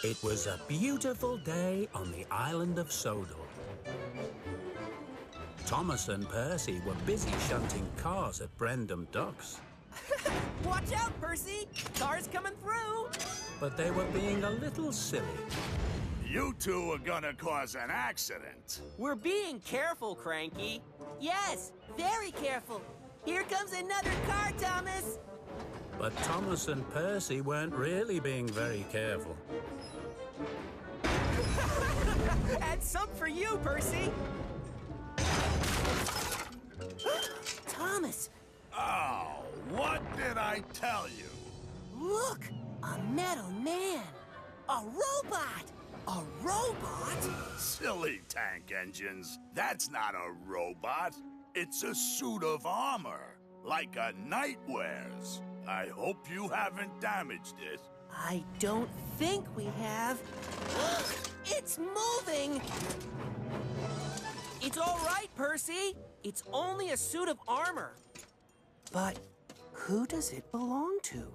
It was a beautiful day on the island of Sodor. Thomas and Percy were busy shunting cars at Brendam Docks. Watch out, Percy! Cars coming through! But they were being a little silly. You two are gonna cause an accident. We're being careful, Cranky. Yes, very careful. Here comes another car, Thomas! But Thomas and Percy weren't really being very careful. And some for you, Percy! Thomas! Oh, what did I tell you? Look! A metal man! A robot! A robot? Silly tank engines. That's not a robot. It's a suit of armor, like a knight wears. I hope you haven't damaged it. I don't think we have. It's moving! It's all right, Percy. It's only a suit of armor. But who does it belong to?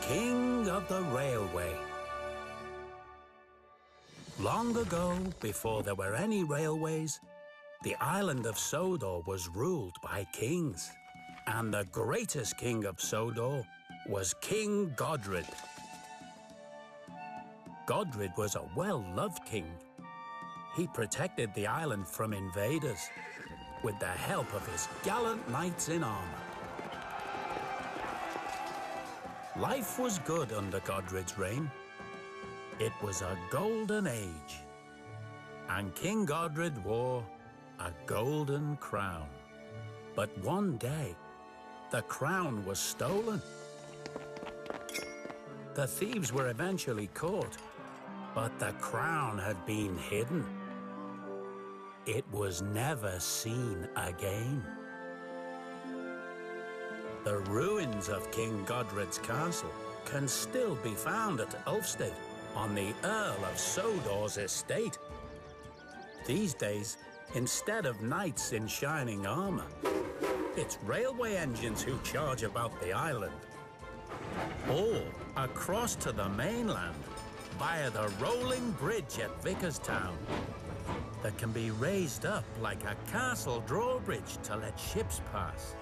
King of the Railway. Long ago, before there were any railways, the island of Sodor was ruled by kings. And the greatest king of Sodor was King Godred. Godred was a well-loved king. He protected the island from invaders with the help of his gallant knights in armor. Life was good under Godred's reign. It was a golden age, and King Godred wore a golden crown. But one day, the crown was stolen. The thieves were eventually caught, but the crown had been hidden. It was never seen again. The ruins of King Godred's castle can still be found at Ulfstead on the Earl of Sodor's estate. These days, instead of knights in shining armor, it's railway engines who charge about the island. Or across to the mainland via the rolling bridge at Vickerstown that can be raised up like a castle drawbridge to let ships pass.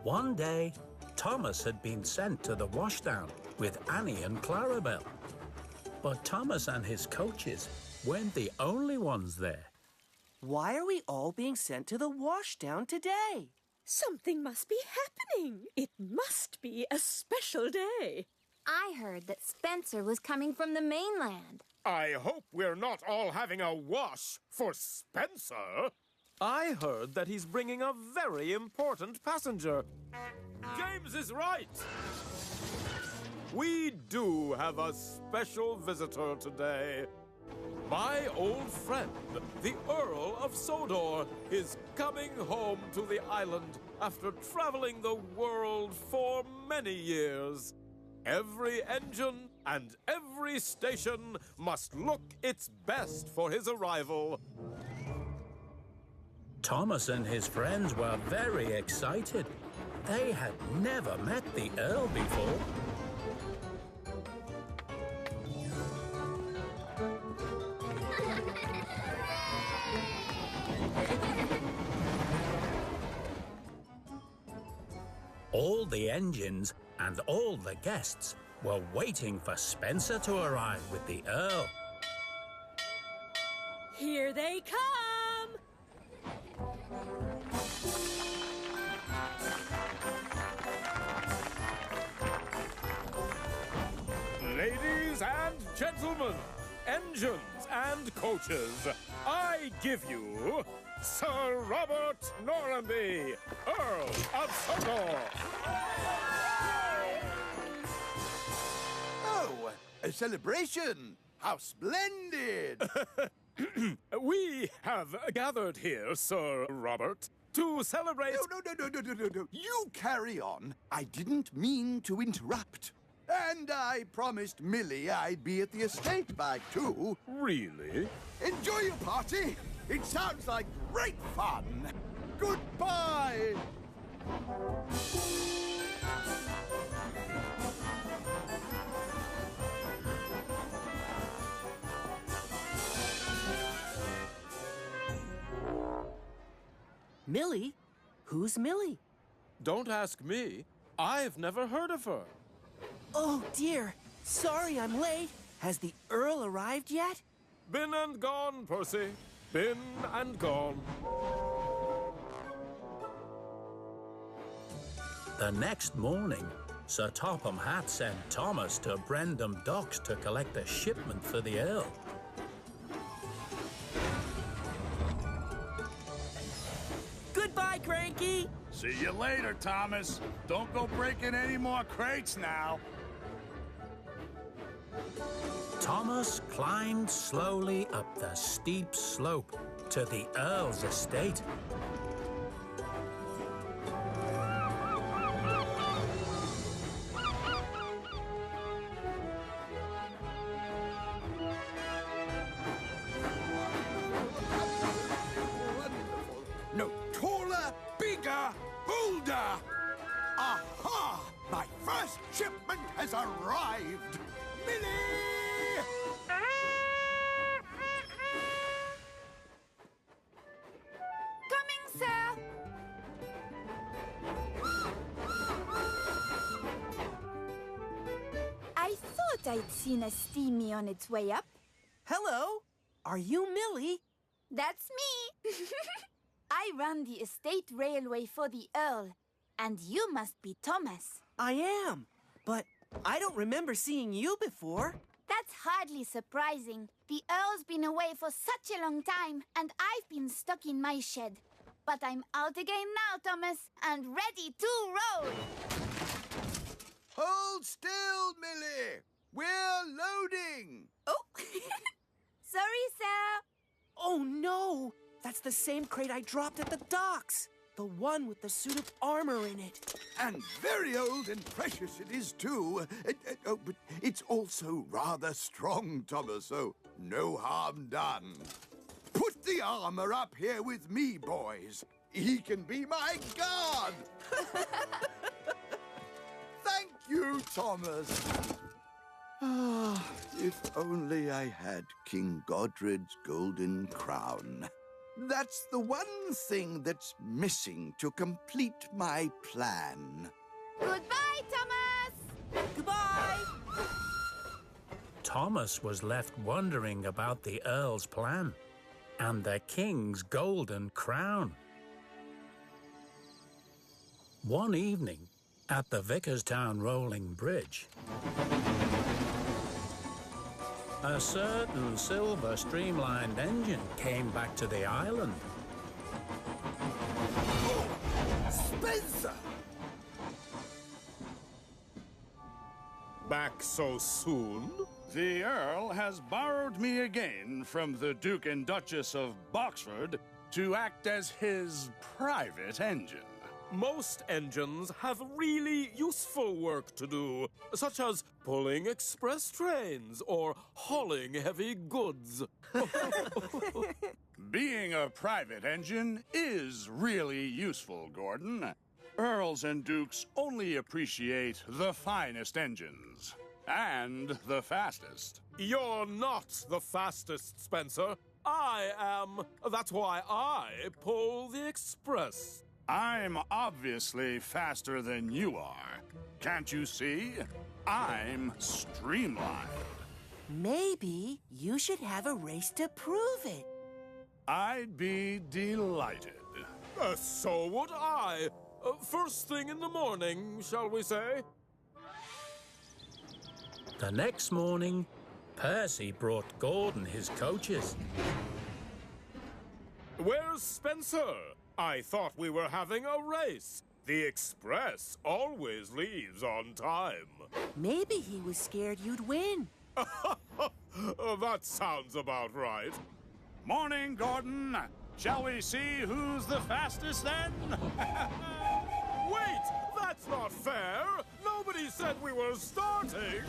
One day, Thomas had been sent to the washdown with Annie and Clarabelle. But Thomas and his coaches weren't the only ones there. Why are we all being sent to the washdown today? Something must be happening. It must be a special day. I heard that Spencer was coming from the mainland. I hope we're not all having a wash for Spencer. I heard that he's bringing a very important passenger. James is right. We do have a special visitor today. My old friend, the Earl of Sodor, is coming home to the island after traveling the world for many years. Every engine and every station must look its best for his arrival. Thomas and his friends were very excited. They had never met the Earl before. All the engines and all the guests were waiting for Spencer to arrive with the Earl. Here they come! Ladies and gentlemen, engines and coaches, I give you Sir Robert Norrambie, Earl of Sodor. Oh, a celebration! How splendid! We have gathered here, Sir Robert, to celebrate... No. You carry on. I didn't mean to interrupt. And I promised Millie I'd be at the estate by 2. Really? Enjoy your party. It sounds like great fun. Goodbye. Millie? Who's Millie? Don't ask me. I've never heard of her. Oh, dear. Sorry I'm late. Has the Earl arrived yet? Been and gone, Percy. Been and gone. The next morning, Sir Topham Hatt sent Thomas to Brendam Docks to collect a shipment for the Earl. Goodbye, Cranky! See you later, Thomas. Don't go breaking any more crates now. Thomas climbed slowly up the steep slope to the Earl's estate. Wonderful. No, taller, bigger, bolder. Aha! My first shipment has arrived. Millie! Coming, sir. I thought I'd seen a steamy on its way up. Hello? Are you Millie? That's me. I run the estate railway for the Earl, and you must be Thomas. I am, but I don't remember seeing you before. That's hardly surprising. The Earl's been away for such a long time, and I've been stuck in my shed. But I'm out again now, Thomas, and ready to roll. Hold still, Millie. We're loading. Oh, sorry, sir. Oh, no! That's the same crate I dropped at the docks. The one with the suit of armor in it. And very old and precious it is, too. But it's also rather strong, Thomas, so no harm done. Put the armor up here with me, boys. He can be my guard. Thank you, Thomas. Ah, if only I had King Godred's golden crown. That's the one thing that's missing to complete my plan. Goodbye, Thomas. Goodbye! Thomas was left wondering about the Earl's plan and the King's golden crown. One evening, at the Vickerstown Rolling Bridge, a certain silver streamlined engine came back to the island. Spencer! Back so soon? The Earl has borrowed me again from the Duke and Duchess of Boxford to act as his private engine. Most engines have really useful work to do, such as pulling express trains or hauling heavy goods. Being a private engine is really useful, Gordon. Earls and dukes only appreciate the finest engines. And the fastest. You're not the fastest, Spencer. I am. That's why I pull the express. I'm obviously faster than you are. Can't you see? I'm streamlined. Maybe you should have a race to prove it. I'd be delighted. So would I. First thing in the morning, shall we say? The next morning, Percy brought Gordon his coaches. Where's Spencer? I thought we were having a race. The Express always leaves on time. Maybe he was scared you'd win. That sounds about right. Morning, Gordon. Shall we see who's the fastest then? Wait! That's not fair! Nobody said we were starting!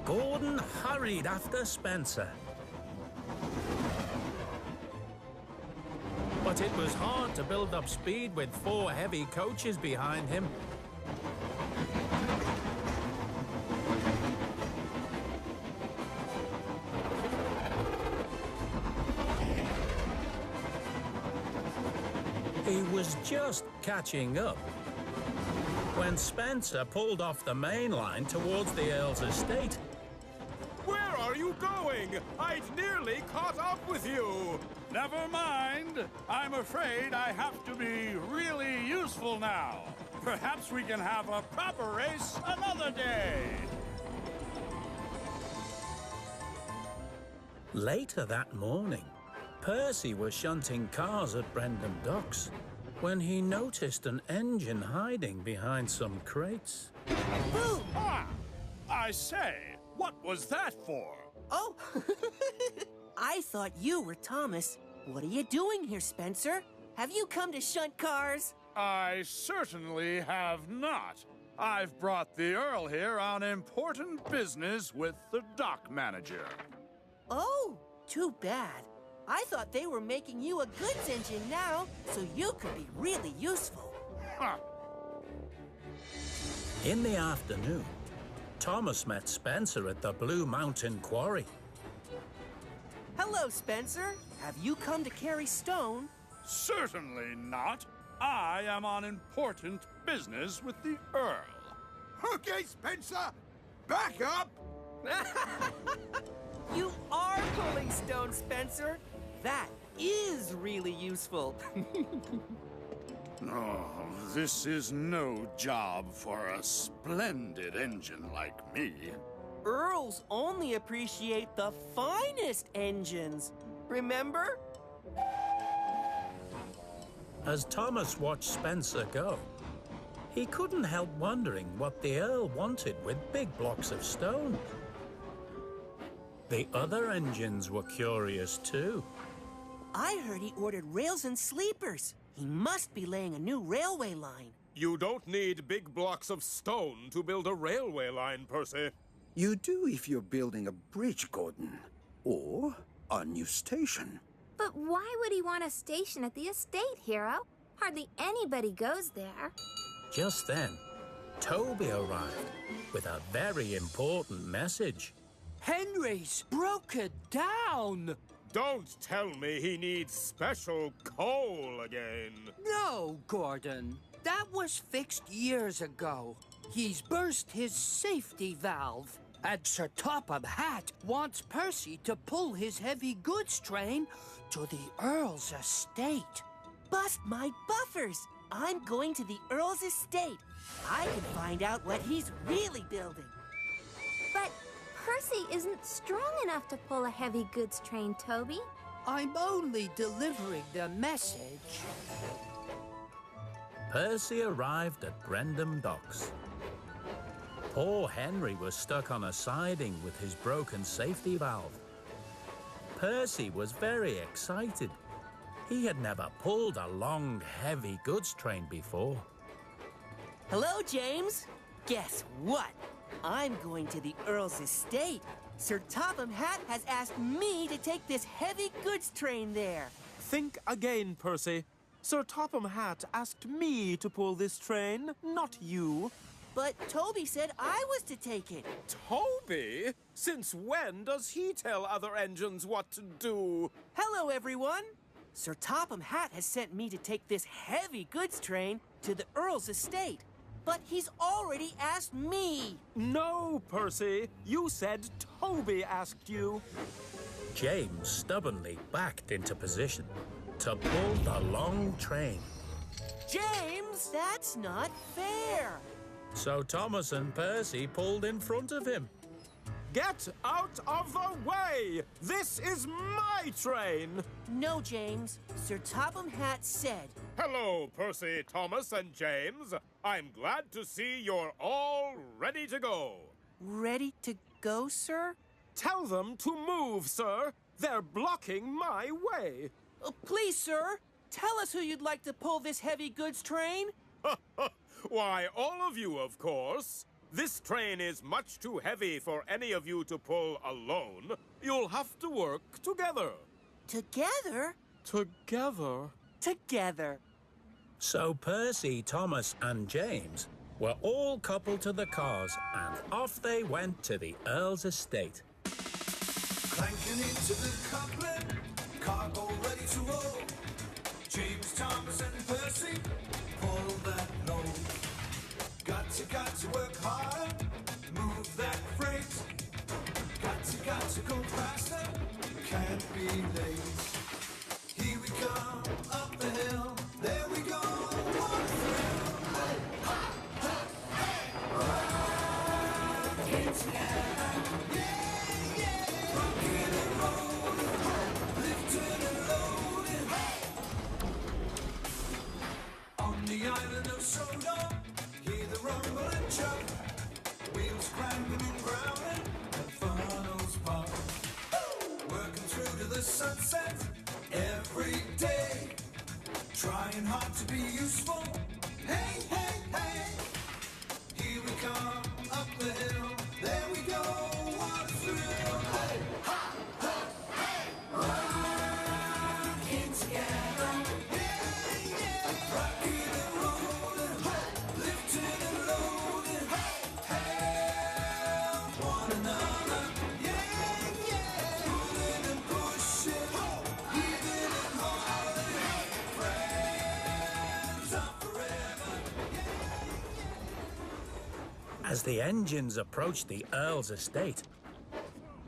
Gordon hurried after Spencer. But it was hard to build up speed with 4 heavy coaches behind him. He was just catching up when Spencer pulled off the main line towards the Earl's estate. Where are you going? I'd nearly caught up with you! Never mind. I'm afraid I have to be really useful now. Perhaps we can have a proper race another day. Later that morning, Percy was shunting cars at Brendam Docks when he noticed an engine hiding behind some crates. Boo! Ah! I say, what was that for? Oh, I thought you were Thomas. What are you doing here, Spencer? Have you come to shunt cars? I certainly have not. I've brought the Earl here on important business with the dock manager. Oh, too bad. I thought they were making you a goods engine now, so you could be really useful. Huh. In the afternoon, Thomas met Spencer at the Blue Mountain Quarry. Hello, Spencer. Have you come to carry stone? Certainly not. I am on important business with the Earl. Okay, Spencer, back up! You are pulling stone, Spencer. That is really useful. Oh, this is no job for a splendid engine like me. Earls only appreciate the finest engines. Remember? As Thomas watched Spencer go, he couldn't help wondering what the Earl wanted with big blocks of stone. The other engines were curious too. I heard he ordered rails and sleepers. He must be laying a new railway line. You don't need big blocks of stone to build a railway line, Percy. You do if you're building a bridge, Gordon. Or a new station. But why would he want a station at the estate, Hero? Hardly anybody goes there. Just then, Toby arrived with a very important message. Henry's broken down! Don't tell me he needs special coal again. No, Gordon. That was fixed years ago. He's burst his safety valve. And Sir Topham Hatt wants Percy to pull his heavy goods train to the Earl's estate. Bust my buffers! I'm going to the Earl's estate. I can find out what he's really building. But Percy isn't strong enough to pull a heavy goods train, Toby. I'm only delivering the message. Percy arrived at Brendam Docks. Poor Henry was stuck on a siding with his broken safety valve. Percy was very excited. He had never pulled a long, heavy goods train before. Hello, James. Guess what? I'm going to the Earl's estate. Sir Topham Hatt has asked me to take this heavy goods train there. Think again, Percy. Sir Topham Hatt asked me to pull this train, not you. But Toby said I was to take it. Toby? Since when does he tell other engines what to do? Hello, everyone. Sir Topham Hatt has sent me to take this heavy goods train to the Earl's estate. But he's already asked me. No, Percy. You said Toby asked you. James stubbornly backed into position to pull the long train. James, that's not fair. So Thomas and Percy pulled in front of him. Get out of the way! This is my train! No, James. Sir Topham Hatt said... Hello, Percy, Thomas, and James. I'm glad to see you're all ready to go. Ready to go, sir? Tell them to move, sir. They're blocking my way. Please, sir. Tell us who you'd like to pull this heavy goods train. Why, all of you, of course. This train is much too heavy for any of you to pull alone. You'll have to work together. Together? Together? Together. So Percy, Thomas, and James were all coupled to the cars, and off they went to the Earl's estate. Clanking into the coupling, cargo ready to roll. James, Thomas, and Percy, pull that load. Got to work harder, move that freight. Got to go faster, can't be late. Here we come, up the hill, there we go, what a thrill. Hey, ha, ha, hey. Rocking together, yeah. Rocking and rolling, lifting and loading. On the island of Sodor, hear the rumble and chug. Wheels scrambling and growling, and funnels pop. Working through to the sunset every day, trying hard to be useful. Hey, hey, hey. Here we come, up the hill, there we go, what a thrill. Hey, ha, ha, hey. Rocking together, yeah, yeah. Rocking and rolling, hey. Lifting and loading, hey, help one another, yeah, yeah. Pulling and pushing, heaving and hauling, friends are forever, As the engines approached the Earl's estate,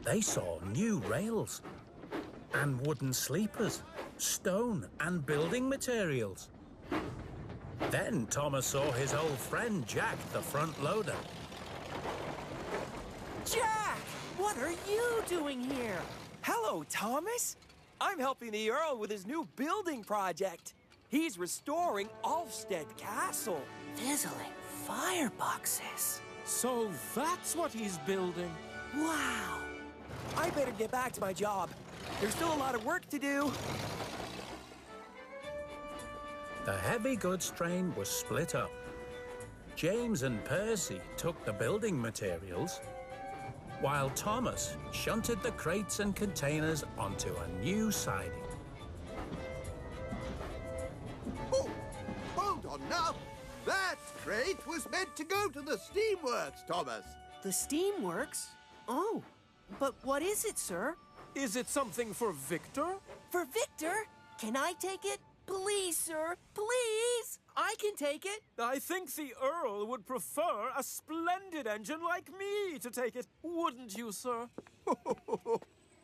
they saw new rails and wooden sleepers, stone and building materials. Then Thomas saw his old friend Jack, the front loader. Jack! What are you doing here? Hello, Thomas. I'm helping the Earl with his new building project. He's restoring Ulfstead Castle. Fizzling fireboxes. So that's what he's building. Wow. I better get back to my job. There's still a lot of work to do. The heavy goods train was split up. James and Percy took the building materials, while Thomas shunted the crates and containers onto a new siding. Oh, hold on now. That crate was meant to go to the steamworks, Thomas. The steamworks? Oh, but what is it, sir? Is it something for Victor? For Victor? Can I take it? Please, sir, please! I can take it. I think the Earl would prefer a splendid engine like me to take it, wouldn't you, sir?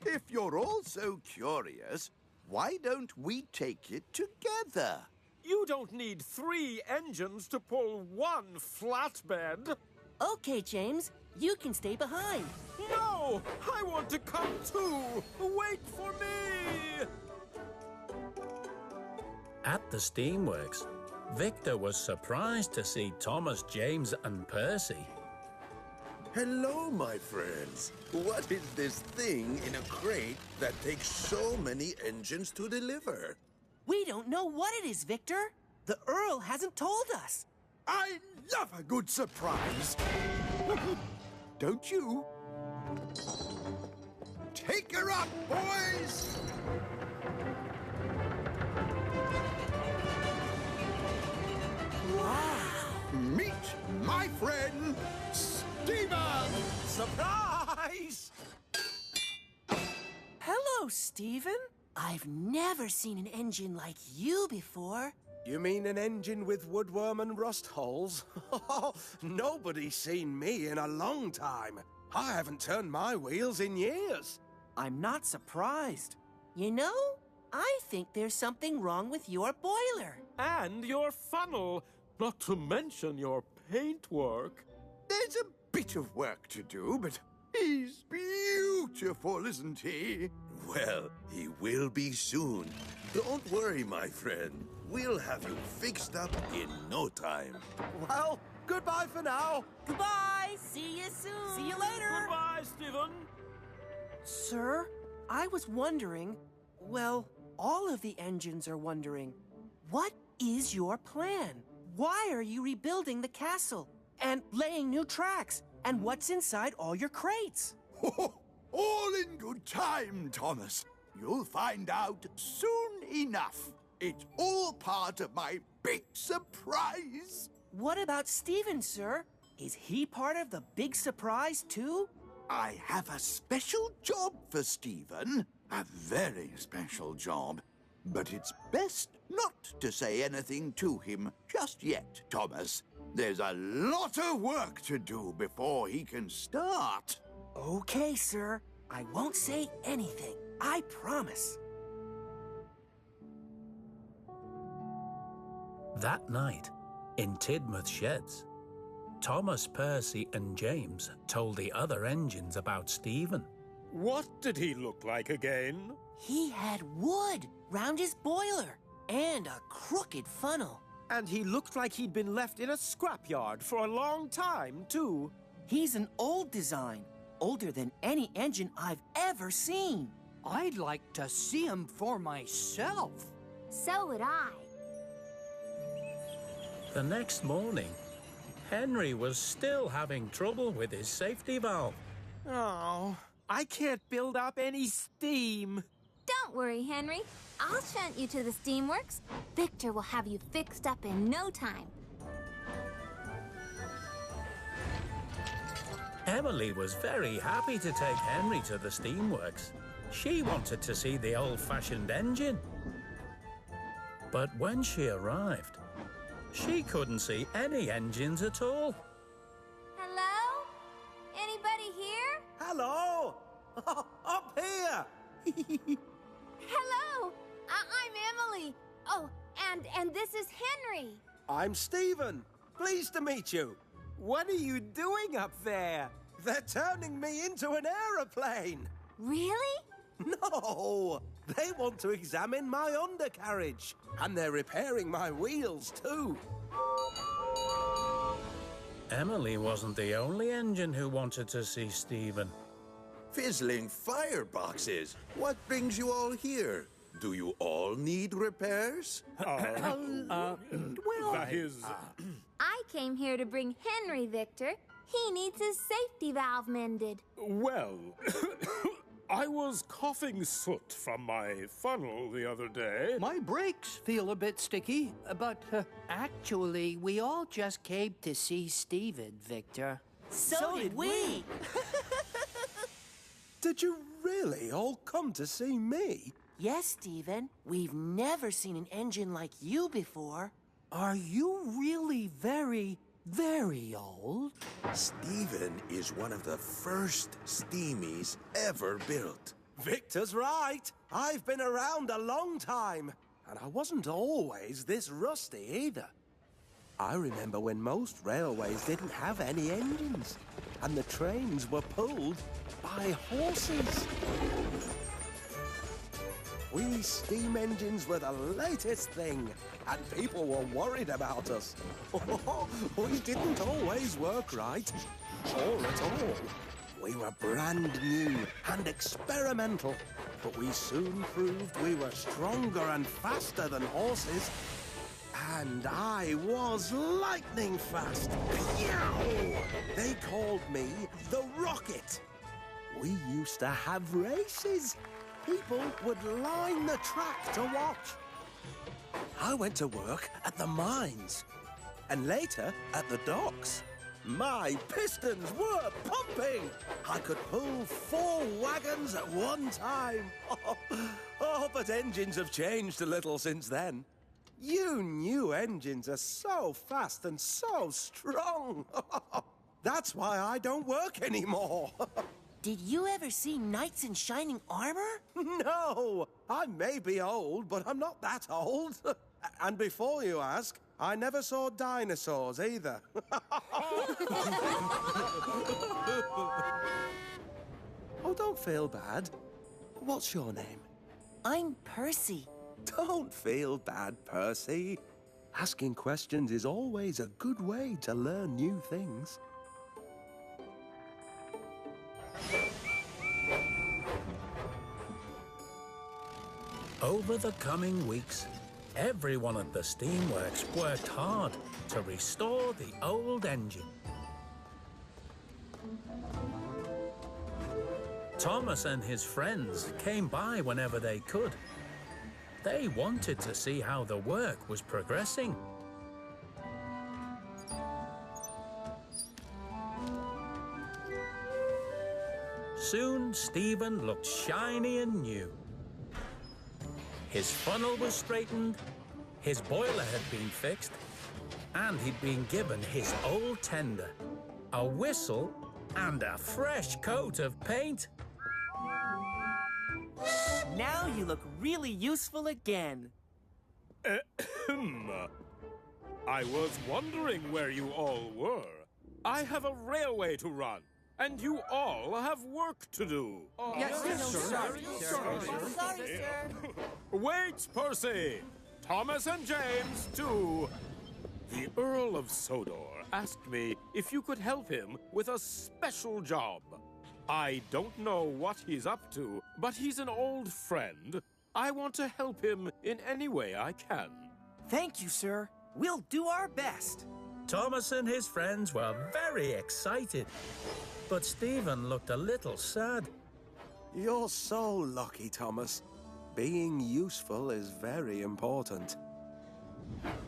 If you're all so curious, why don't we take it together? You don't need 3 engines to pull one flatbed. Okay, James, you can stay behind. No! I want to come too! Wait for me! At the steamworks, Victor was surprised to see Thomas, James, and Percy. Hello, my friends. What is this thing in a crate that takes so many engines to deliver? We don't know what it is, Victor. The Earl hasn't told us. I love a good surprise. Don't you? Take her up, boys! Wow! Meet my my friend, Stephen! Surprise! Hello, Stephen. I've never seen an engine like you before. You mean an engine with woodworm and rust holes? Nobody's seen me in a long time. I haven't turned my wheels in years. I'm not surprised. You know, I think there's something wrong with your boiler. And your funnel, not to mention your paintwork. There's a bit of work to do, but he's beautiful, isn't he? Well, he will be soon. Don't worry, my friend. We'll have you fixed up in no time. Well, goodbye for now. Goodbye. See you soon. See you later. Goodbye, Stephen. Sir, I was wondering, well, all of the engines are wondering, what is your plan? Why are you rebuilding the castle and laying new tracks? And what's inside all your crates? All in good time, Thomas. You'll find out soon enough. It's all part of my big surprise. What about Stephen, sir? Is he part of the big surprise, too? I have a special job for Stephen. A very special job. But it's best not to say anything to him just yet, Thomas. There's a lot of work to do before he can start. Okay, sir. I won't say anything. I promise. That night, in Tidmouth Sheds, Thomas, Percy and James told the other engines about Stephen. What did he look like again? He had wood round his boiler and a crooked funnel. And he looked like he'd been left in a scrapyard for a long time, too. He's an old design, older than any engine I've ever seen. I'd like to see him for myself. So would I. The next morning, Henry was still having trouble with his safety valve. Oh, I can't build up any steam. Don't worry, Henry. I'll shunt you to the steamworks. Victor will have you fixed up in no time. Emily was very happy to take Henry to the steamworks. She wanted to see the old-fashioned engine. But when she arrived, she couldn't see any engines at all. Hello? Anybody here? Hello! Up here! Hello! I'm Emily. Oh, and this is Henry. I'm Stephen. Pleased to meet you. What are you doing up there? They're turning me into an aeroplane. Really? No! They want to examine my undercarriage. And they're repairing my wheels, too. Emily wasn't the only engine who wanted to see Stephen. Fizzling fireboxes. What brings you all here? Do you all need repairs? Well, that is... I came here to bring Henry, Victor. He needs his safety valve mended. Well, I was coughing soot from my funnel the other day. My brakes feel a bit sticky, but actually, we all just came to see Stephen, Victor. So did we. Did you really all come to see me? Yes, Stephen. We've never seen an engine like you before. Are you really very, very old? Stephen is one of the first steamies ever built. Victor's right. I've been around a long time, and I wasn't always this rusty either. I remember when most railways didn't have any engines, and the trains were pulled by horses. We steam engines were the latest thing, and people were worried about us. We didn't always work right, or at all. We were brand new and experimental, but we soon proved we were stronger and faster than horses. And I was lightning fast. Yow! They called me the Rocket. We used to have races. People would line the track to watch. I went to work at the mines, and later at the docks. My pistons were pumping! I could pull 4 wagons at one time. Oh, but engines have changed a little since then. You new engines are so fast and so strong. That's why I don't work anymore. Did you ever see knights in shining armor? No! I may be old, but I'm not that old. And before you ask, I never saw dinosaurs either. Oh, don't feel bad. What's your name? I'm Percy. Don't feel bad, Percy. Asking questions is always a good way to learn new things. Over the coming weeks, everyone at the steamworks worked hard to restore the old engine. Thomas and his friends came by whenever they could. They wanted to see how the work was progressing. Soon, Stephen looked shiny and new. His funnel was straightened, his boiler had been fixed, and he'd been given his old tender, a whistle, and a fresh coat of paint. Now you look really useful again. I was wondering where you all were. I have a railway to run, and you all have work to do. Yes, sir. Sorry, sir. Wait, Percy! Thomas and James, too. The Earl of Sodor asked me if you could help him with a special job. I don't know what he's up to, but he's an old friend. I want to help him in any way I can. Thank you, sir. We'll do our best. Thomas and his friends were very excited, but Stephen looked a little sad. You're so lucky, Thomas. Being useful is very important.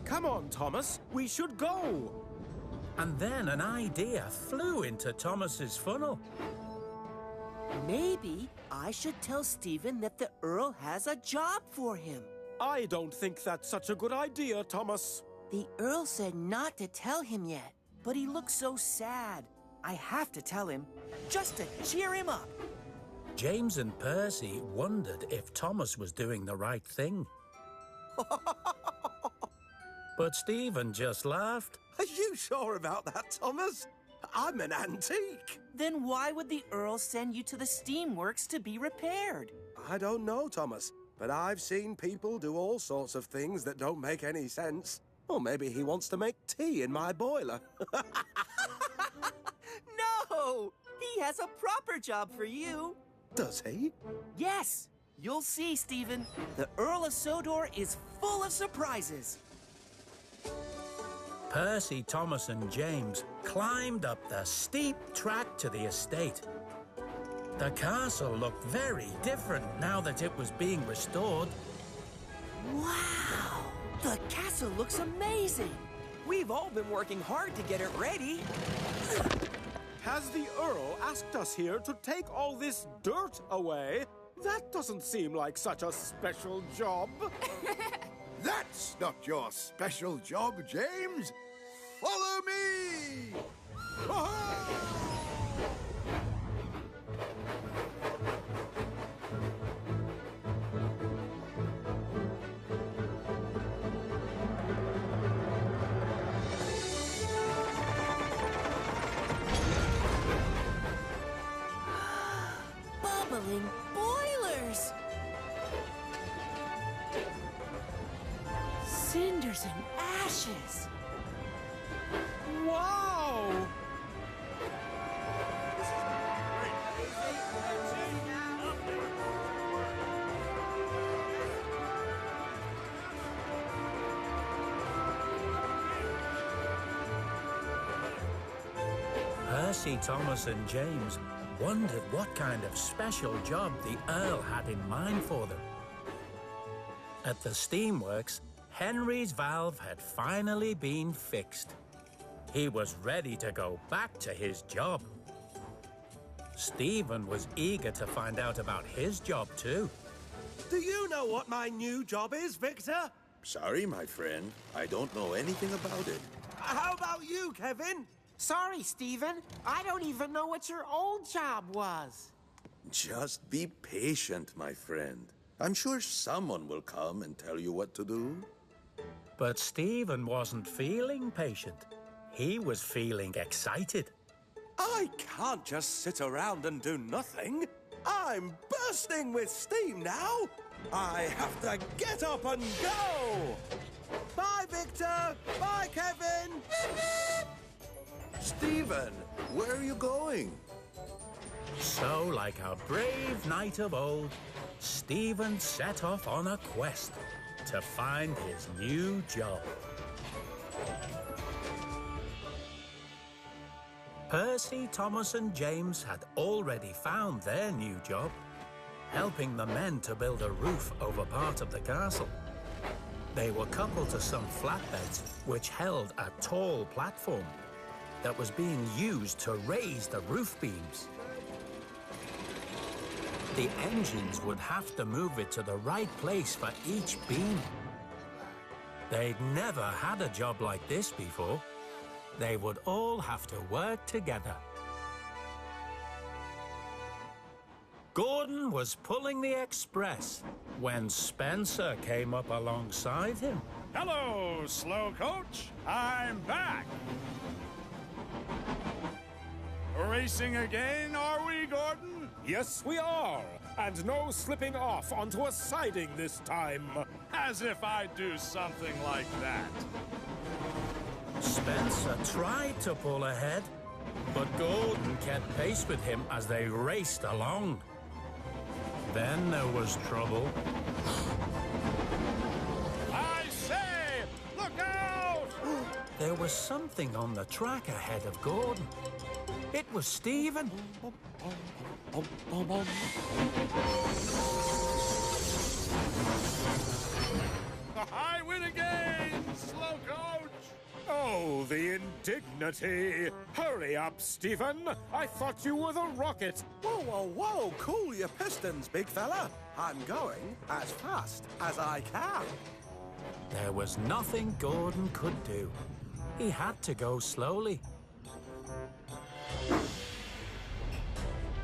Come on, Thomas. We should go. And then an idea flew into Thomas's funnel. Maybe I should tell Stephen that the Earl has a job for him. I don't think that's such a good idea, Thomas. The Earl said not to tell him yet, but he looks so sad. I have to tell him, just to cheer him up. James and Percy wondered if Thomas was doing the right thing. But Stephen just laughed. Are you sure about that, Thomas? I'm an antique. Then why would the Earl send you to the steamworks to be repaired? I don't know, Thomas, but I've seen people do all sorts of things that don't make any sense. Or maybe he wants to make tea in my boiler. No! He has a proper job for you. Does he? Yes. You'll see, Stephen. The Earl of Sodor is full of surprises. Percy, Thomas and James climbed up the steep track to the estate. The castle looked very different now that it was being restored. Wow! The castle looks amazing. We've all been working hard to get it ready. Has the Earl asked us here to take all this dirt away? That doesn't seem like such a special job. That's not your special job, James. Follow me! Bubbling boilers! Cinders and ashes! Wow! Percy, Thomas and James wondered what kind of special job the Earl had in mind for them. At the steamworks, Henry's valve had finally been fixed. He was ready to go back to his job. Stephen was eager to find out about his job too. Do you know what my new job is, Victor? Sorry, my friend. I don't know anything about it. How about you, Kevin? Sorry, Stephen. I don't even know what your old job was. Just be patient, my friend. I'm sure someone will come and tell you what to do. But Stephen wasn't feeling patient. He was feeling excited. I can't just sit around and do nothing. I'm bursting with steam now. I have to get up and go. Bye, Victor. Bye, Kevin. Stephen, where are you going? So, like a brave knight of old, Stephen set off on a quest to find his new job. Percy, Thomas and James had already found their new job, helping the men to build a roof over part of the castle. They were coupled to some flatbeds which held a tall platform that was being used to raise the roof beams. The engines would have to move it to the right place for each beam. They'd never had a job like this before. They would all have to work together. Gordon was pulling the express when Spencer came up alongside him. Hello, slow coach. I'm back. Racing again, are we, Gordon? Yes, we are. And no slipping off onto a siding this time. As if I'd do something like that. Spencer tried to pull ahead, but Gordon kept pace with him as they raced along. Then there was trouble. I say, look out! There was something on the track ahead of Gordon. It was Stephen. I win again, slow coach! Oh, the indignity! Hurry up, Stephen! I thought you were the rocket! Whoa, whoa, whoa! Cool your pistons, big fella. I'm going as fast as I can. There was nothing Gordon could do. He had to go slowly.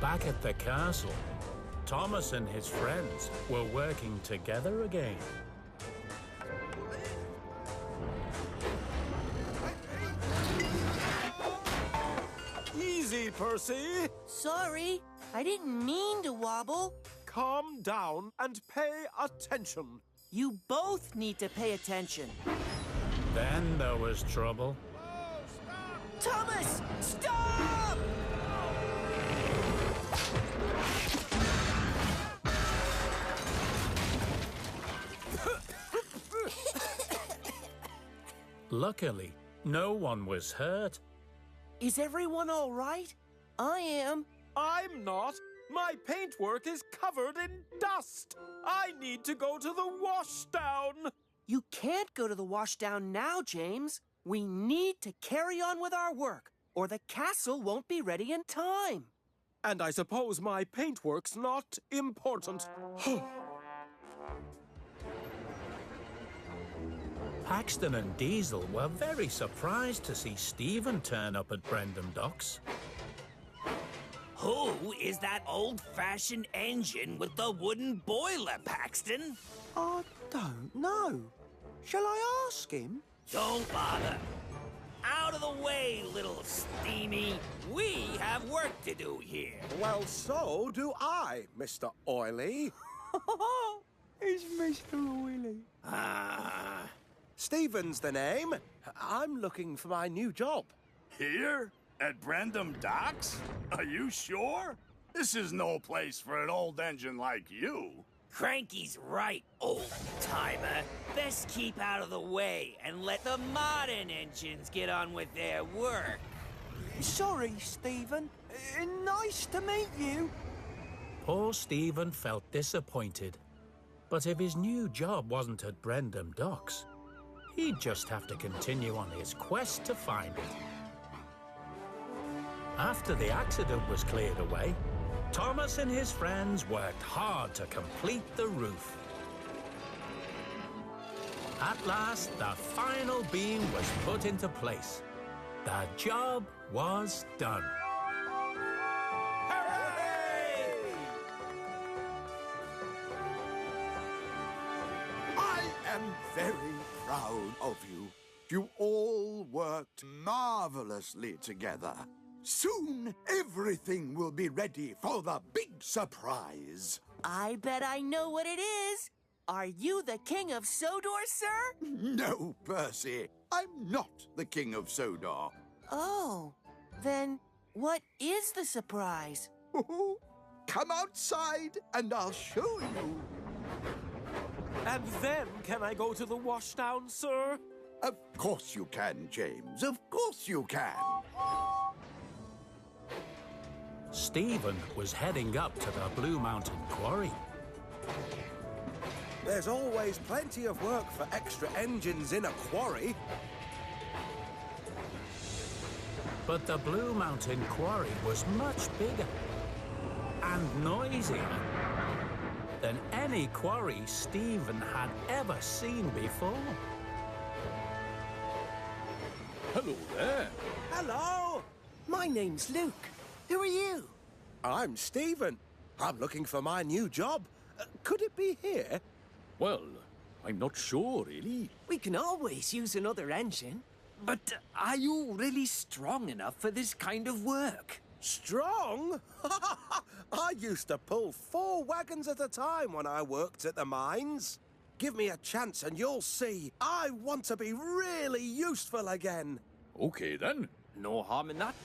Back at the castle, Thomas and his friends were working together again. Easy, Percy. Sorry, I didn't mean to wobble. Calm down and pay attention. You both need to pay attention. Then there was trouble. Thomas, stop! Luckily, no one was hurt. Is everyone all right? I am. I'm not. My paintwork is covered in dust. I need to go to the washdown. You can't go to the washdown now, James. We need to carry on with our work, or the castle won't be ready in time. And I suppose my paintwork's not important. Paxton and Diesel were very surprised to see Stephen turn up at Brendam Docks. Who is that old-fashioned engine with the wooden boiler, Paxton? I don't know. Shall I ask him? Don't bother. Out of the way, little steamy. We have work to do here. Well, so do I, Mr. Oily. It's Mr. Oily. Stephen's the name. I'm looking for my new job. Here? At Brendam Docks? Are you sure? This is no place for an old engine like you. Cranky's right, old-timer. Best keep out of the way and let the modern engines get on with their work. Sorry, Stephen. Nice to meet you. Poor Stephen felt disappointed. But if his new job wasn't at Brendam Docks, he'd just have to continue on his quest to find it. After the accident was cleared away, Thomas and his friends worked hard to complete the roof. At last, the final beam was put into place. The job was done. I am very proud of you. You all worked marvelously together. Soon, everything will be ready for the big surprise. I bet I know what it is. Are you the King of Sodor, sir? No, Percy. I'm not the King of Sodor. Oh, then what is the surprise? Come outside and I'll show you. And then can I go to the washdown, sir? Of course you can, James. Of course you can. Stephen was heading up to the Blue Mountain Quarry. There's always plenty of work for extra engines in a quarry. But the Blue Mountain Quarry was much bigger and noisier than any quarry Stephen had ever seen before. Hello there. Hello! My name's Luke. Who are you? I'm Stephen. I'm looking for my new job. Could it be here? Well, I'm not sure, really. We can always use another engine. But are you really strong enough for this kind of work? Strong? I used to pull 4 wagons at a time when I worked at the mines. Give me a chance and you'll see. I want to be really useful again. Okay, then. No harm in that.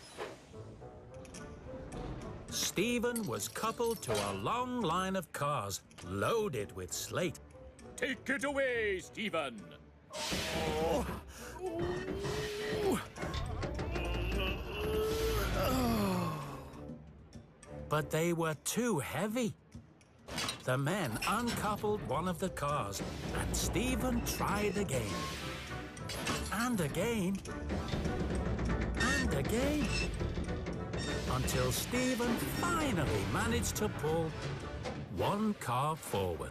Stephen was coupled to a long line of cars loaded with slate. Take it away, Stephen. Oh. But they were too heavy. The men uncoupled one of the cars, and Stephen tried again. And again. And again. Until Stephen finally managed to pull one car forward.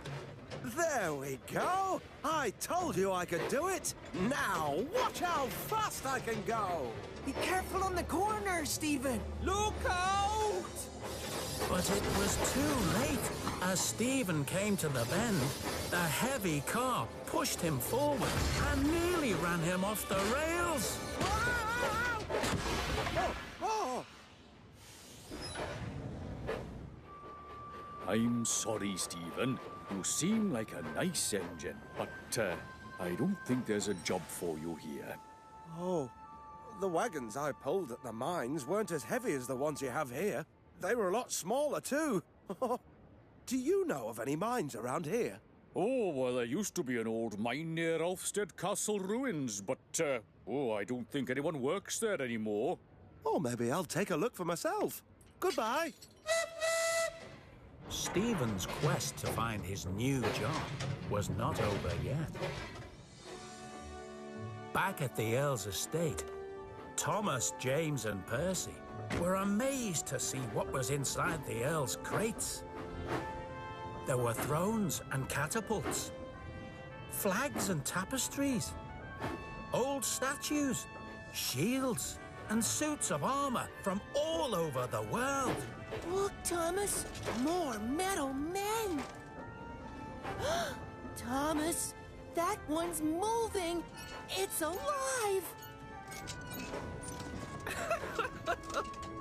There we go. I told you I could do it. Now, watch how fast I can go. Be careful on the corner, Stephen. Look out! But it was too late. As Stephen came to the bend, the heavy car pushed him forward and nearly ran him off the rails. Oh. I'm sorry, Stephen. You seem like a nice engine, but I don't think there's a job for you here. Oh, the wagons I pulled at the mines weren't as heavy as the ones you have here. They were a lot smaller, too. Do you know of any mines around here? Oh, well, there used to be an old mine near Ulfstead Castle ruins, but, I don't think anyone works there anymore. Oh, maybe I'll take a look for myself. Goodbye. Stephen's quest to find his new job was not over yet. Back at the Earl's estate, Thomas, James, and Percy were amazed to see what was inside the Earl's crates. There were thrones and catapults, flags and tapestries, old statues, shields, and suits of armor from all over the world. Look, Thomas, more metal men. Thomas, that one's moving. It's alive.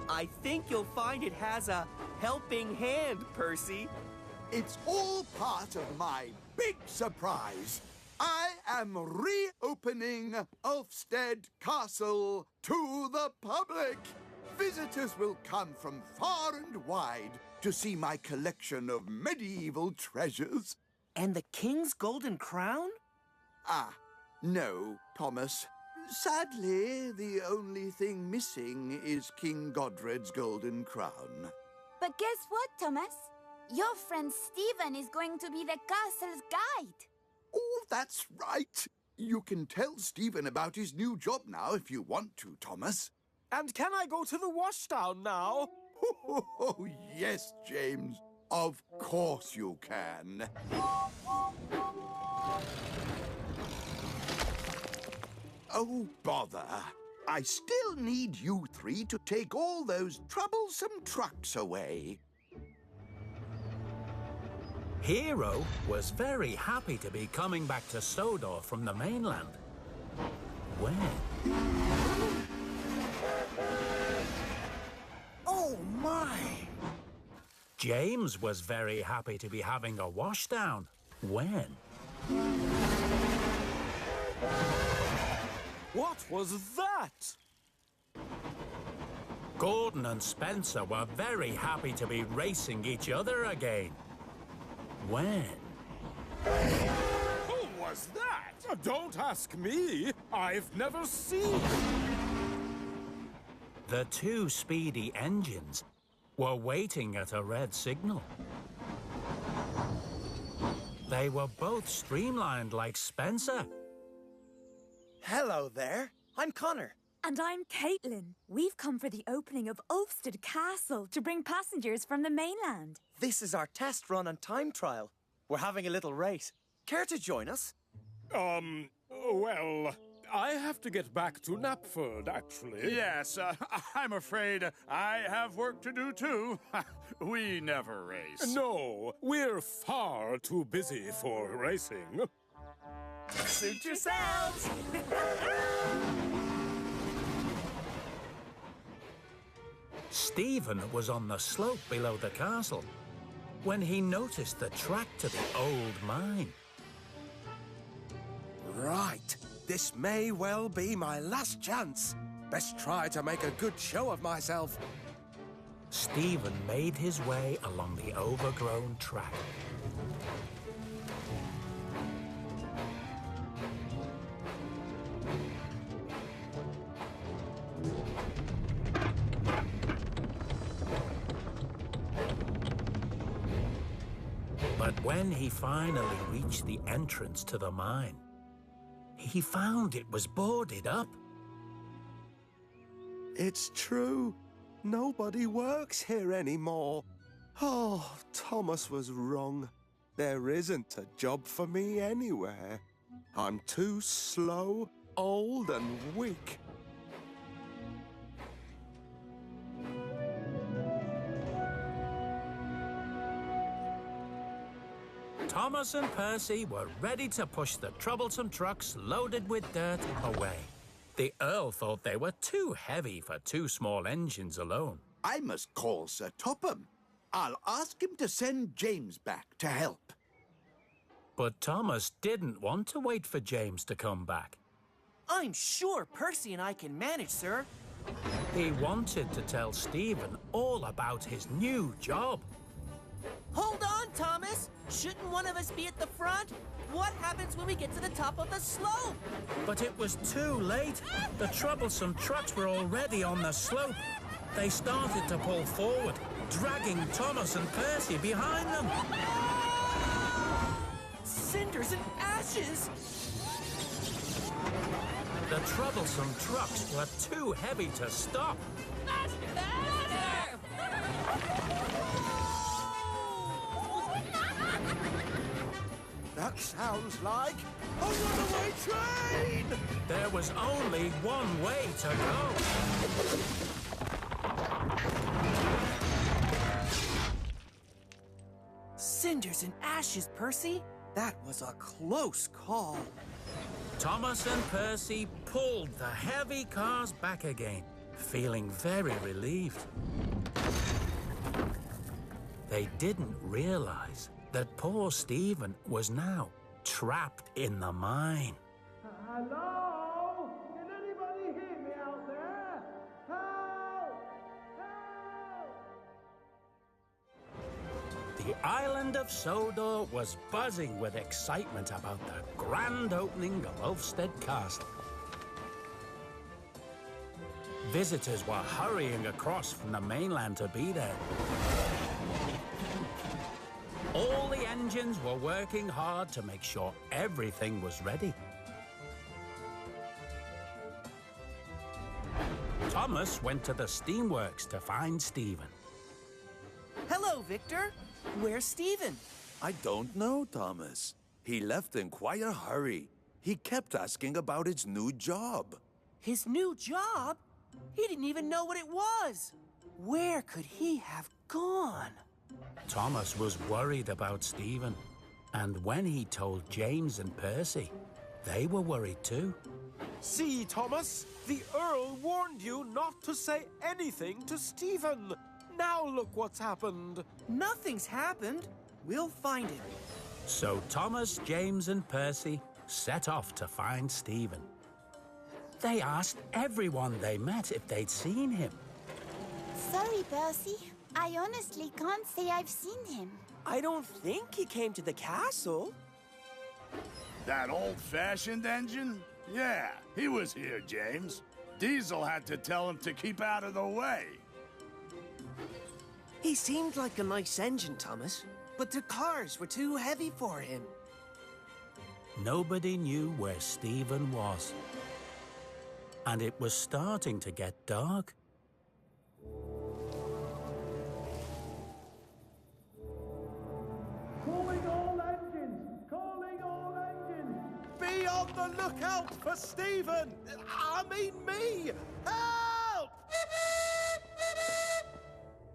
I think you'll find it has a helping hand, Percy. It's all part of my big surprise. I am reopening Ulfstead Castle to the public. Visitors will come from far and wide to see my collection of medieval treasures. And the King's golden crown? Ah, no, Thomas. Sadly, the only thing missing is King Godred's golden crown. But guess what, Thomas? Your friend Stephen is going to be the castle's guide. Oh, that's right. You can tell Stephen about his new job now if you want to, Thomas. And can I go to the washdown now? Oh, yes, James. Of course you can. Oh, bother. I still need you three to take all those troublesome trucks away. Hero was very happy to be coming back to Sodor from the mainland. When? Oh, my! James was very happy to be having a washdown. When? What was that? Gordon and Spencer were very happy to be racing each other again. When? Who was that? Don't ask me. I've never seen. The two speedy engines were waiting at a red signal. They were both streamlined like Spencer. Hello there. I'm Connor. And I'm Caitlin. We've come for the opening of Ulfstead Castle to bring passengers from the mainland. This is our test run and time trial. We're having a little race. Care to join us? Well, I have to get back to Knapford, actually. Yes, I'm afraid I have work to do too. We never race. No, we're far too busy for racing. Suit yourselves! Stephen was on the slope below the castle when he noticed the track to the old mine. Right. This may well be my last chance. Best try to make a good show of myself. Stephen made his way along the overgrown track. But when he finally reached the entrance to the mine, he found it was boarded up. It's true. Nobody works here anymore. Oh, Thomas was wrong. There isn't a job for me anywhere. I'm too slow, old, and weak. Thomas and Percy were ready to push the troublesome trucks loaded with dirt away. The Earl thought they were too heavy for two small engines alone. I must call Sir Topham. I'll ask him to send James back to help. But Thomas didn't want to wait for James to come back. I'm sure Percy and I can manage, sir. He wanted to tell Stephen all about his new job. Hold on, Thomas! Shouldn't one of us be at the front? What happens when we get to the top of the slope? But it was too late. The troublesome trucks were already on the slope. They started to pull forward, dragging Thomas and Percy behind them. Cinders and ashes! The troublesome trucks were too heavy to stop. That sounds like a runaway train! There was only one way to go. Cinders and ashes, Percy. That was a close call. Thomas and Percy pulled the heavy cars back again, feeling very relieved. They didn't realize that poor Stephen was now trapped in the mine. Hello? Can anybody hear me out there? Help! Help! The island of Sodor was buzzing with excitement about the grand opening of Ulfstead Castle. Visitors were hurrying across from the mainland to be there. All the engines were working hard to make sure everything was ready. Thomas went to the steamworks to find Stephen. Hello, Victor. Where's Stephen? I don't know, Thomas. He left in quite a hurry. He kept asking about his new job. His new job? He didn't even know what it was. Where could he have gone? Thomas was worried about Stephen. And when he told James and Percy, they were worried too. See, Thomas, the Earl warned you not to say anything to Stephen. Now look what's happened. Nothing's happened. We'll find him. So Thomas, James, and Percy set off to find Stephen. They asked everyone they met if they'd seen him. Sorry, Percy. I honestly can't say I've seen him. I don't think he came to the castle. That old-fashioned engine? Yeah, he was here, James. Diesel had to tell him to keep out of the way. He seemed like a nice engine, Thomas, but the cars were too heavy for him. Nobody knew where Stephen was. And it was starting to get dark. Calling all engines! Calling all engines! Be on the lookout for Stephen! I mean me! Help!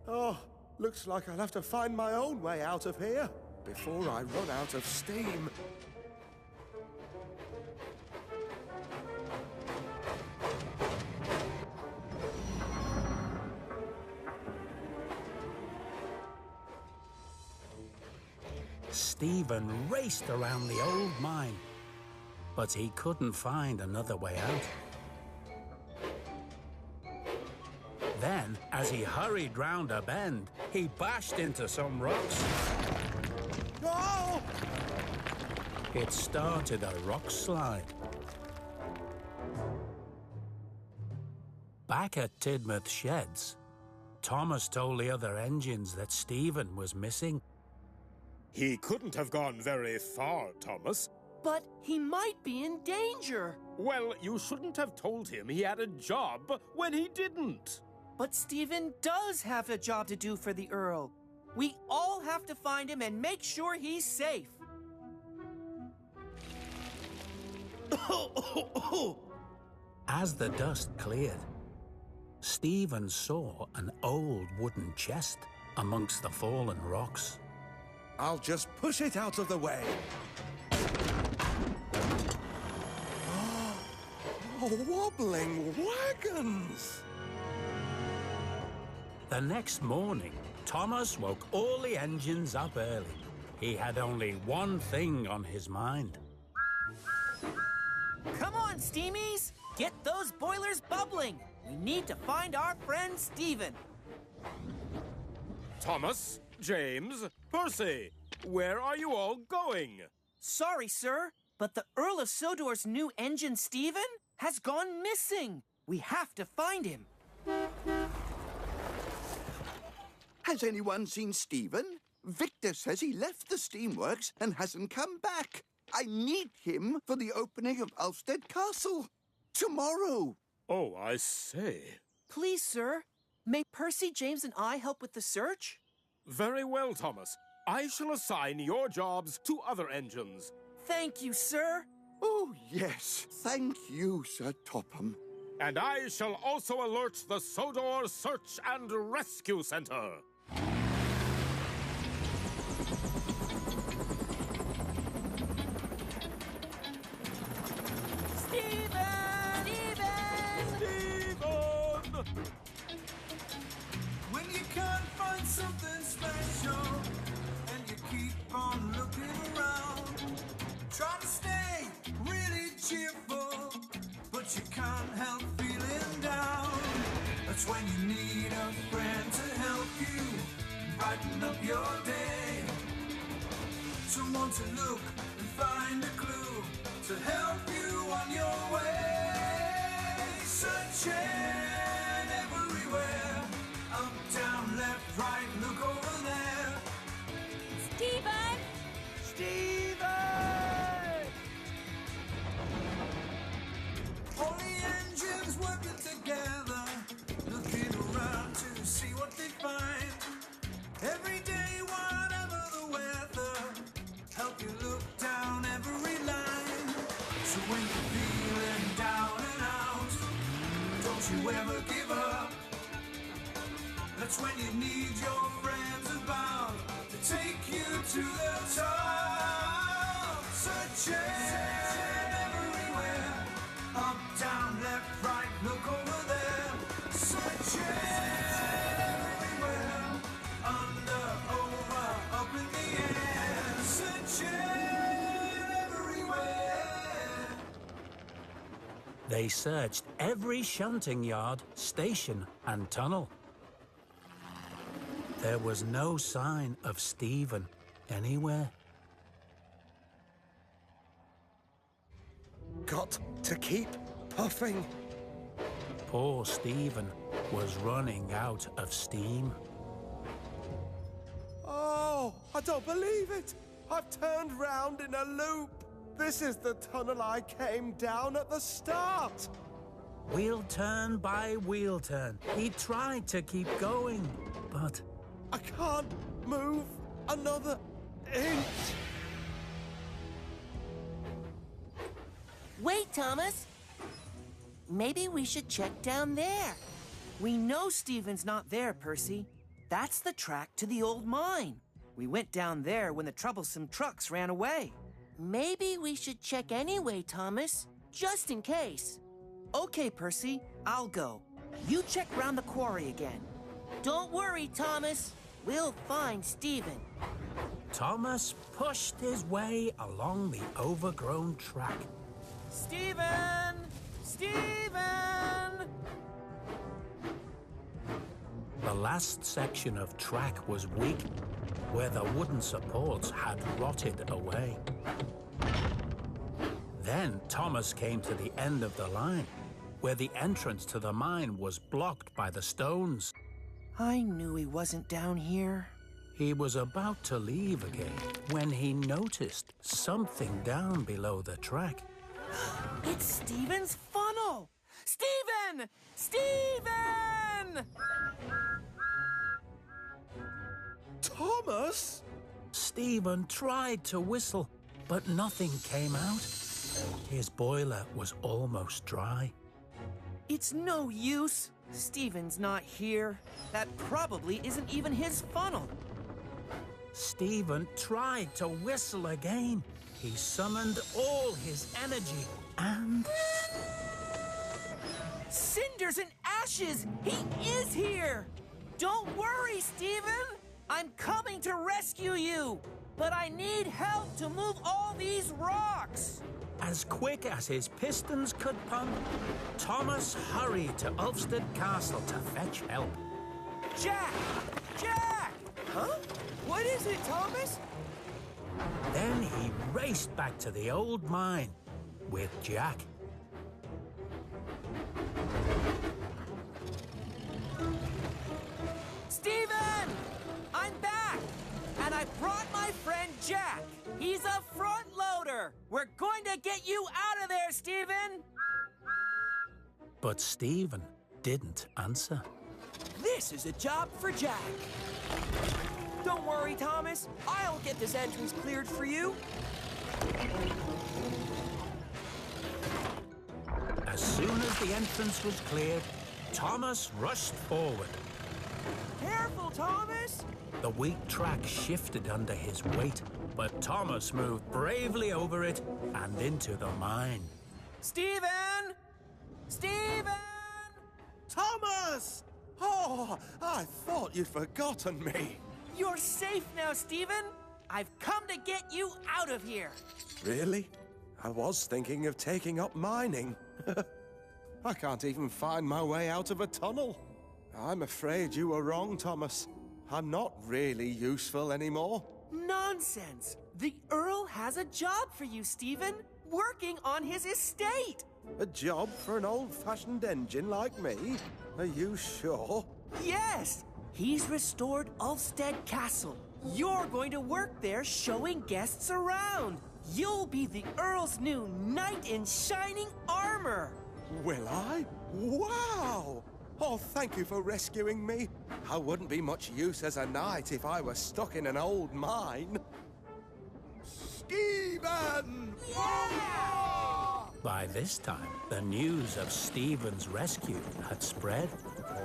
Oh, looks like I'll have to find my own way out of here before I run out of steam. Stephen raced around the old mine, but he couldn't find another way out. Then, as he hurried round a bend, he bashed into some rocks. Oh! It started a rock slide. Back at Tidmouth Sheds, Thomas told the other engines that Stephen was missing. He couldn't have gone very far, Thomas. But he might be in danger. Well, you shouldn't have told him he had a job when he didn't. But Stephen does have a job to do for the Earl. We all have to find him and make sure he's safe. As the dust cleared, Stephen saw an old wooden chest amongst the fallen rocks. I'll just push it out of the way. Oh, wobbling wagons! The next morning, Thomas woke all the engines up early. He had only one thing on his mind. Come on, Steamies! Get those boilers bubbling! We need to find our friend Stephen. Thomas, James, Percy, where are you all going? Sorry, sir, but the Earl of Sodor's new engine, Stephen, has gone missing. We have to find him. Has anyone seen Stephen? Victor says he left the steamworks and hasn't come back. I need him for the opening of Ulfstead Castle. Tomorrow. Oh, I say. Please, sir. May Percy, James, and I help with the search? Very well, Thomas. I shall assign your jobs to other engines. Thank you, sir. Oh, yes. Thank you, Sir Topham. And I shall also alert the Sodor Search and Rescue Center. When you can't find something special and you keep on looking around, try to stay really cheerful, but you can't help feeling down. That's when you need a friend to help you brighten up your day. Someone to look and find a clue to help you on your way. Searching everywhere, up, down, left, right, look over there. Stephen! Stephen! All the engines working together, So when you're feeling down and out, don't you ever give up. That's when you need your friends about to take you to the top. Searching everywhere, up, down, left, right, look over there. Searching everywhere, under, over, up in the air. Searching everywhere. They searched every shunting yard, station, and tunnel. There was no sign of Stephen anywhere. Got to keep puffing. Poor Stephen was running out of steam. Oh, I don't believe it! I've turned round in a loop. This is the tunnel I came down at the start. Wheel turn by wheel turn, he tried to keep going, but... I can't move another inch. Wait, Thomas. Maybe we should check down there. We know Stephen's not there, Percy. That's the track to the old mine. We went down there when the troublesome trucks ran away. Maybe we should check anyway, Thomas, just in case. Okay, Percy, I'll go. You check round the quarry again. Don't worry, Thomas. We'll find Stephen. Thomas pushed his way along the overgrown track. Stephen! Stephen! The last section of track was weak, where the wooden supports had rotted away. Then Thomas came to the end of the line, where the entrance to the mine was blocked by the stones. I knew he wasn't down here. He was about to leave again when he noticed something down below the track. It's Stephen's funnel! Stephen! Stephen! Thomas? Stephen tried to whistle, but nothing came out. His boiler was almost dry. It's no use. Stephen's not here. That probably isn't even his funnel. Stephen tried to whistle again. He summoned all his energy and... Cinders and ashes! He is here! Don't worry, Stephen! I'm coming to rescue you! But I need help to move all these rocks! As quick as his pistons could pump, Thomas hurried to Ulfstead Castle to fetch help. Jack! Jack! Huh? What is it, Thomas? Then he raced back to the old mine with Jack. Stephen! I'm back! And I brought my friend Jack. He's a front loader. We're going to get you out of there, Stephen! But Stephen didn't answer. This is a job for Jack. Don't worry, Thomas. I'll get this entrance cleared for you. As soon as the entrance was cleared, Thomas rushed forward. Careful, Thomas! The weak track shifted under his weight, but Thomas moved bravely over it and into the mine. Stephen! Stephen! Thomas! Oh, I thought you'd forgotten me. You're safe now, Stephen. I've come to get you out of here. Really? I was thinking of taking up mining. I can't even find my way out of a tunnel. I'm afraid you were wrong, Thomas. I'm not really useful anymore. Nonsense! The Earl has a job for you, Stephen. Working on his estate. A job for an old-fashioned engine like me? Are you sure? Yes! He's restored Ulfstead Castle. You're going to work there showing guests around. You'll be the Earl's new knight in shining armor. Will I? Wow! Oh, thank you for rescuing me. I wouldn't be much use as a knight if I were stuck in an old mine. Stephen! Yeah! By this time, the news of Stephen's rescue had spread.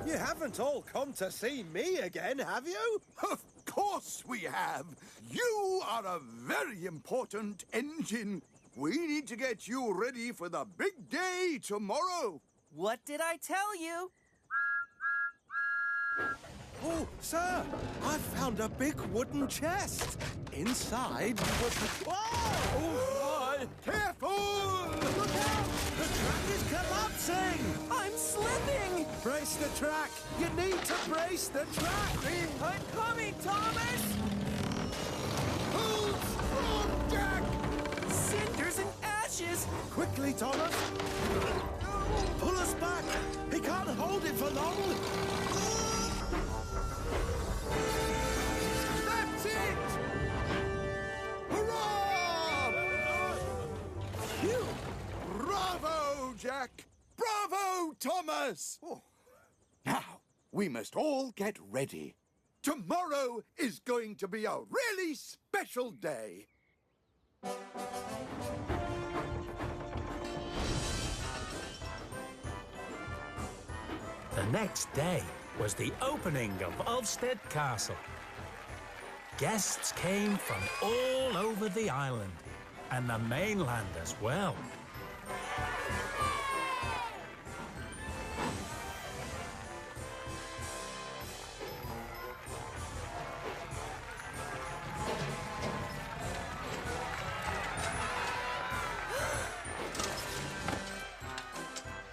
You haven't all come to see me again, have you? Of course we have. You are a very important engine. We need to get you ready for the big day tomorrow. What did I tell you? Oh, sir, I found a big wooden chest. Inside was... Whoa! Oh, my! Careful! Look out! The track is collapsing! I'm slipping! Brace the track! You need to brace the track! I'm coming, Thomas! Hold strong, Jack! Cinders and ashes! Quickly, Thomas! Pull us back! He can't hold it for long! That's it! Hurrah! Phew! Bravo, Jack! Bravo, Thomas! Oh. Now, we must all get ready. Tomorrow is going to be a really special day. The next day was the opening of Ulfstead Castle. Guests came from all over the island, and the mainland as well.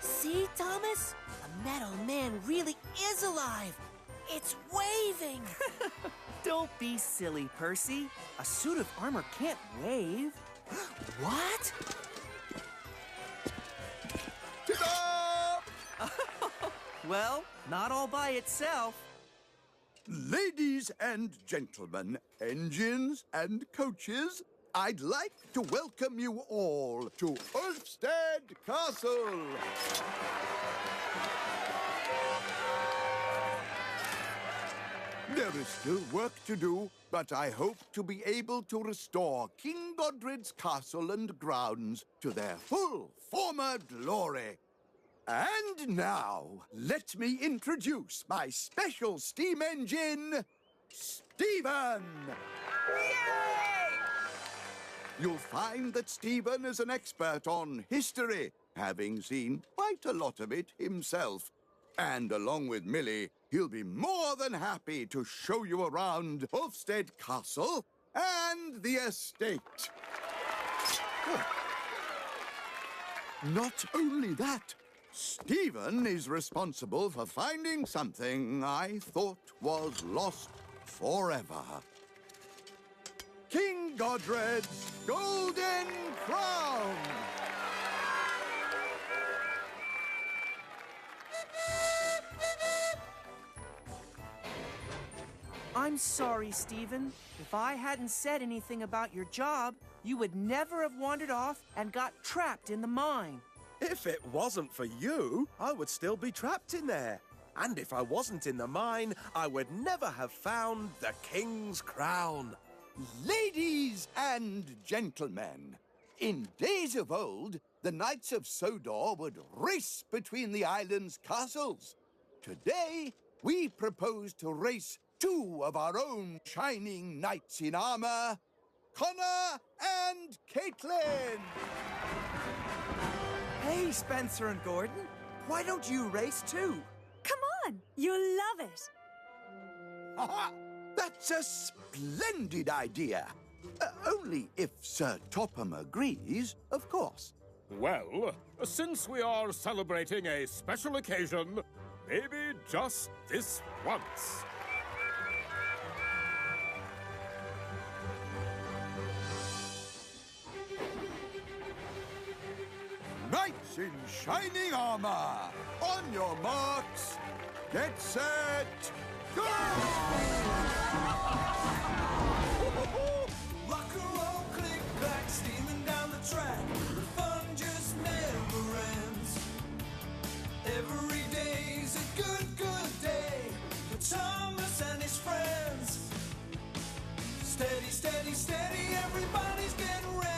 See, Thomas? The metal man really is alive. It's waving. Don't be silly, Percy. A suit of armor can't wave. What? Ta-da! Well, not all by itself. Ladies and gentlemen, engines and coaches, I'd like to welcome you all to Ulfstead Castle. There is still work to do, but I hope to be able to restore King Godred's castle and grounds to their full former glory. And now, let me introduce my special steam engine, Stephen! Yay! You'll find that Stephen is an expert on history, having seen quite a lot of it himself. And along with Millie, he'll be more than happy to show you around Ulfstead Castle and the estate. Oh. Not only that, Stephen is responsible for finding something I thought was lost forever. King Godred's Golden Crown! I'm sorry, Stephen. If I hadn't said anything about your job, you would never have wandered off and got trapped in the mine. If it wasn't for you, I would still be trapped in there. And if I wasn't in the mine, I would never have found the King's Crown. Ladies and gentlemen, in days of old, the Knights of Sodor would race between the island's castles. Today, we propose to race two of our own shining knights in armor, Connor and Caitlin. Hey, Spencer and Gordon. Why don't you race too? Come on, you'll love it. Aha! That's a splendid idea. Only if Sir Topham agrees, of course. Well, since we are celebrating a special occasion, maybe just this once. Knights in shining armor, on your marks, get set, go! Rock and roll, click clack, steaming down the track. The fun just never ends. Every day's a good day for Thomas and his friends. Steady, steady, steady, everybody's getting ready.